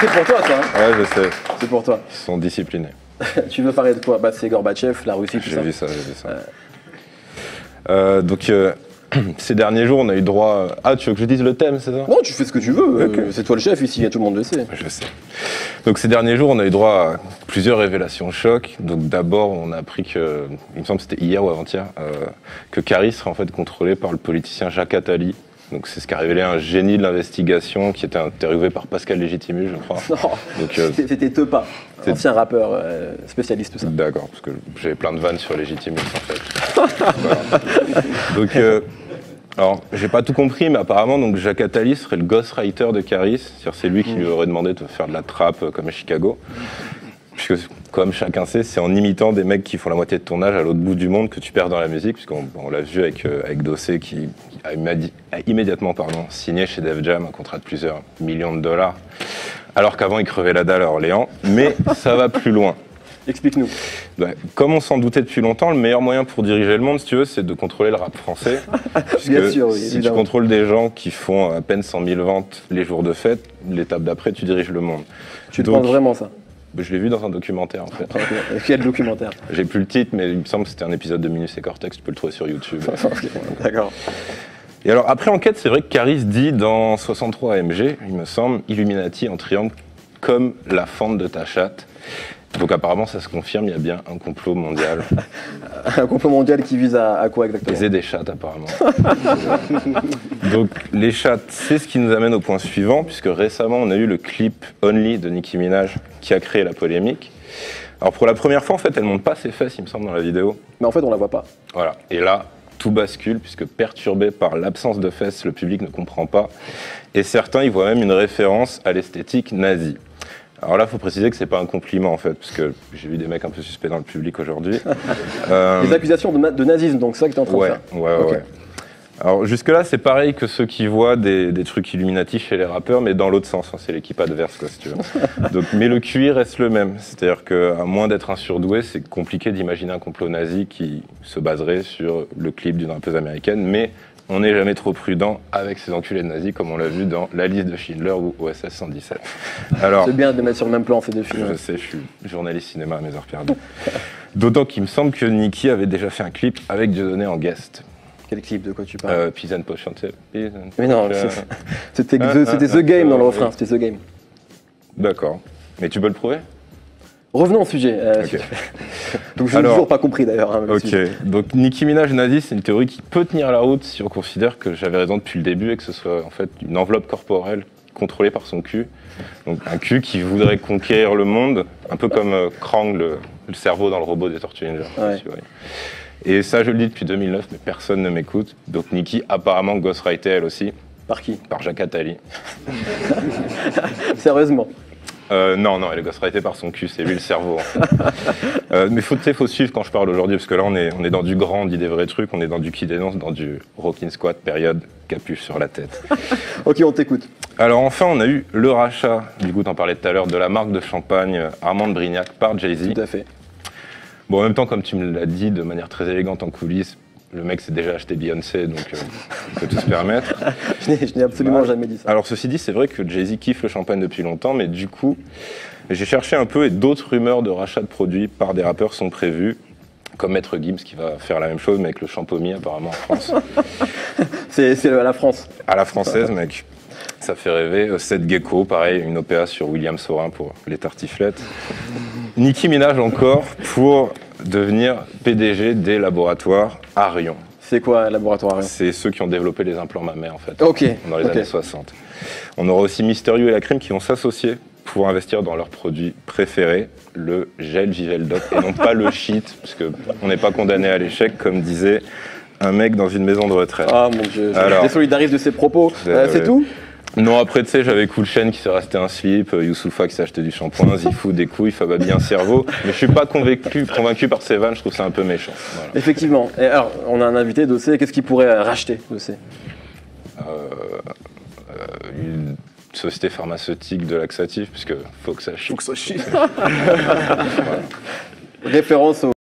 c'est pour toi, ça. Hein. Ouais, je sais. C'est pour toi. Ils sont disciplinés. Tu veux parler de quoi? Bah, c'est Gorbatchev, la Russie, tout ça. J'ai vu ça, j'ai vu ça. Donc, ces derniers jours, on a eu droit... Ah, tu veux que je dise le thème, c'est ça? Non, tu fais ce que tu veux. Okay. C'est toi le chef ici, tout le monde le sait. Je sais. Donc, ces derniers jours, on a eu droit à plusieurs révélations chocs. Donc, d'abord, on a appris que, il me semble que c'était hier ou avant-hier, que Caris serait en fait contrôlé par le politicien Jacques Attali. Donc c'est ce qu'a révélé un génie de l'investigation qui était interviewé par Pascal Légitimus, je crois. Non, c'était Tepa, ancien rappeur spécialiste tout ça. D'accord, parce que j'avais plein de vannes sur Légitimus en fait. Voilà. Donc, alors j'ai pas tout compris, mais apparemment donc Jacques Attali serait le ghostwriter de Caris, c'est-à-dire c'est lui qui lui aurait demandé de faire de la trappe comme à Chicago. Puisque, comme chacun sait, c'est en imitant des mecs qui font la moitié de ton âge à l'autre bout du monde que tu perds dans la musique, puisqu'on l'a vu avec Dossé qui a immédiatement signé chez Def Jam un contrat de plusieurs millions de dollars, alors qu'avant il crevait la dalle à Orléans, mais ça va plus loin. Explique-nous. Ouais, comme on s'en doutait depuis longtemps, le meilleur moyen pour diriger le monde, si tu veux, c'est de contrôler le rap français. Bien sûr, oui, si évidemment. tu contrôles des gens qui font à peine 100 000 ventes les jours de fête, l'étape d'après, tu diriges le monde. Tu te penses vraiment ça? Je l'ai vu dans un documentaire en fait. Quel documentaire? J'ai plus le titre, mais il me semble que c'était un épisode de Minus et Cortex, tu peux le trouver sur YouTube. Okay, d'accord. Et alors, après enquête, c'est vrai que Caris dit dans 63 AMG, il me semble, Illuminati en triangle comme la fente de ta chatte. Donc apparemment, ça se confirme, il y a bien un complot mondial. Un complot mondial qui vise à quoi exactement? Baiser des chattes apparemment. Donc les chattes, c'est ce qui nous amène au point suivant, puisque récemment on a eu le clip Only de Nicki Minaj qui a créé la polémique. Alors pour la première fois, en fait, elle monte pas ses fesses, il me semble, dans la vidéo. Mais en fait, on la voit pas. Voilà. Et là, tout bascule, puisque perturbé par l'absence de fesses, le public ne comprend pas. Et certains y voient même une référence à l'esthétique nazie. Alors là, il faut préciser que c'est pas un compliment en fait, parce que j'ai vu des mecs un peu suspects dans le public aujourd'hui. Des accusations de nazisme, donc c'est ça que tu es en train de faire. Ouais. Alors jusque-là, c'est pareil que ceux qui voient des trucs Illuminati chez les rappeurs, mais dans l'autre sens, hein, c'est l'équipe adverse, quoi, si tu veux. Donc, mais le QI reste le même, c'est-à-dire qu'à moins d'être un surdoué, c'est compliqué d'imaginer un complot nazi qui se baserait sur le clip d'une rappeuse américaine, mais on n'est jamais trop prudent avec ces enculés de nazis, comme on l'a vu dans La Liste de Schindler ou OSS 117. Alors, c'est bien de les mettre sur le même plan, ces deux films. Je sais, je suis journaliste cinéma à mes heures perdues. D'autant qu'il me semble que Nicki avait déjà fait un clip avec Dieudonné en guest. Quel clip, de quoi tu parles? Peace and Potion. Mais non, c'était The Game dans le refrain, c'était The Game. D'accord. Mais tu peux le prouver? Revenons au sujet. Okay. Donc je n'ai toujours pas compris d'ailleurs. Hein, ok, donc Nicki Minaj nazi, c'est une théorie qui peut tenir la route si on considère que j'avais raison depuis le début et que ce soit en fait une enveloppe corporelle contrôlée par son cul. Donc un cul qui voudrait conquérir le monde, un peu comme Krang, le cerveau dans le robot des Tortues Ninja. Ouais. Et ça, je le dis depuis 2009, mais personne ne m'écoute. Donc Nicki, apparemment, ghostwriter elle aussi. Par qui? Par Jacques Attali. Sérieusement? Non, elle est ghostwritée par son cul, c'est lui le cerveau. Mais faut suivre quand je parle aujourd'hui, parce que là, on est dans du grand, on dit des vrais trucs, on est dans du qui dénonce, dans du rockin' squat, période, capuche sur la tête. Ok, on t'écoute. Alors enfin, on a eu le rachat, du coup, t'en parlais tout à l'heure, de la marque de champagne Armand de Brignac par Jay-Z. Tout à fait. Bon, en même temps, comme tu me l'as dit de manière très élégante en coulisses, le mec s'est déjà acheté Beyoncé, donc il peut tout se permettre. Je n'ai absolument jamais dit ça. Alors ceci dit, c'est vrai que Jay-Z kiffe le champagne depuis longtemps, mais du coup, j'ai cherché un peu et d'autres rumeurs de rachat de produits par des rappeurs sont prévues, comme Maître Gims qui va faire la même chose, mais avec le Champomy apparemment en France. C'est à la France. À la française, mec. Ça fait rêver. Seth Gecko, pareil, une OPA sur William Saurin pour les tartiflettes. Nicki Minaj encore pour devenir PDG des laboratoires Arion. C'est quoi un laboratoire Arion? C'est ceux qui ont développé les implants mammaires en fait, Ok. dans les années 60. On aura aussi Mysterio et la Crime qui vont s'associer pour investir dans leur produit préféré, le gel Giveldoc, et non pas le shit, parce qu'on n'est pas condamné à l'échec, comme disait un mec dans une maison de retraite. Ah mon Dieu, je désolidarise de ses propos. C'est tout? Non, après, tu sais, j'avais Cool Chain qui s'est resté un slip, Youssoufa qui s'est acheté du shampoing, Zifou des couilles, Fababi un cerveau. Mais je suis pas convaincu par ces vannes, je trouve ça un peu méchant. Voilà. Effectivement. Et alors, on a un invité, Dossé. Qu'est-ce qu'il pourrait racheter, Dossé? Une société pharmaceutique de laxatif, puisque faut que ça chie. Faut que ça chie. Voilà. Référence au